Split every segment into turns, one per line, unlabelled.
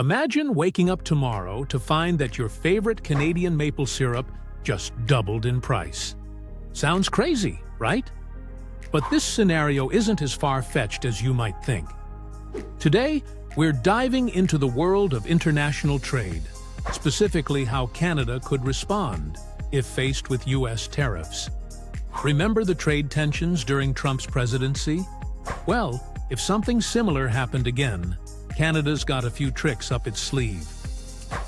Imagine waking up tomorrow to find that your favorite Canadian maple syrup just doubled in price. Sounds crazy, right? But this scenario isn't as far-fetched as you might think. Today, we're diving into the world of international trade, specifically how Canada could respond if faced with U.S. tariffs. Remember the trade tensions during Trump's presidency? Well, if something similar happened again, Canada's got a few tricks up its sleeve.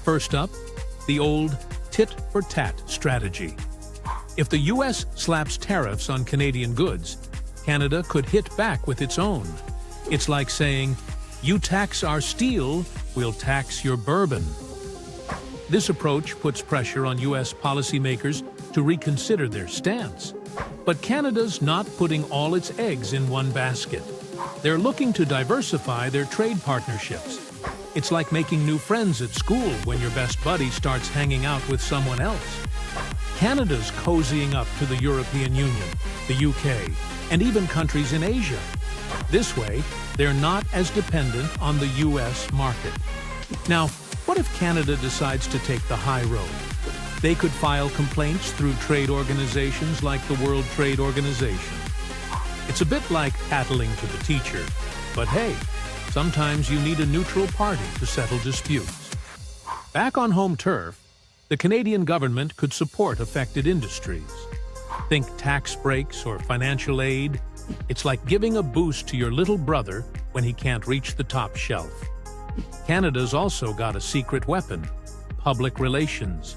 First up, the old tit-for-tat strategy. If the U.S. slaps tariffs on Canadian goods, Canada could hit back with its own. It's like saying, "You tax our steel, we'll tax your bourbon." This approach puts pressure on U.S. policymakers to reconsider their stance. But Canada's not putting all its eggs in one basket. They're looking to diversify their trade partnerships. It's like making new friends at school when your best buddy starts hanging out with someone else. Canada's cozying up to the European Union, the UK, and even countries in Asia. This way, they're not as dependent on the U.S. market. Now, what if Canada decides to take the high road? They could file complaints through trade organizations like the World Trade Organization. It's a bit like tattling to the teacher, but hey, sometimes you need a neutral party to settle disputes. Back on home turf, the Canadian government could support affected industries. Think tax breaks or financial aid. It's like giving a boost to your little brother when he can't reach the top shelf. Canada's also got a secret weapon: public relations.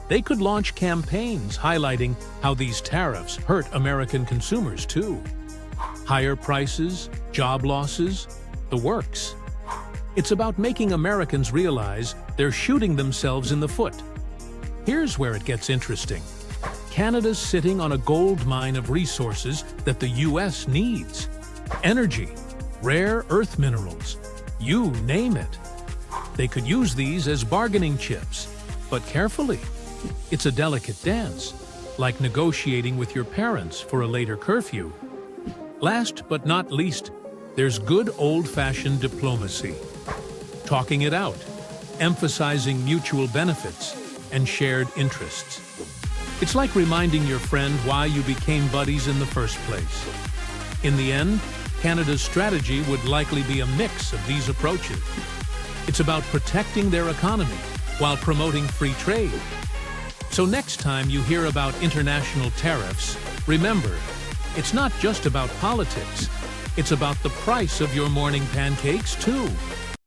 They could launch campaigns highlighting how these tariffs hurt American consumers too. Higher prices, job losses, the works. It's about making Americans realize they're shooting themselves in the foot. Here's where it gets interesting. Canada's sitting on a gold mine of resources that the U.S. needs. Energy, rare earth minerals, you name it. They could use these as bargaining chips, but carefully. It's a delicate dance, like negotiating with your parents for a later curfew. Last but not least, there's good old-fashioned diplomacy. Talking it out, emphasizing mutual benefits and shared interests. It's like reminding your friend why you became buddies in the first place. In the end, Canada's strategy would likely be a mix of these approaches. It's about protecting their economy while promoting free trade. So next time you hear about international tariffs, remember, it's not just about politics. It's about the price of your morning pancakes, too.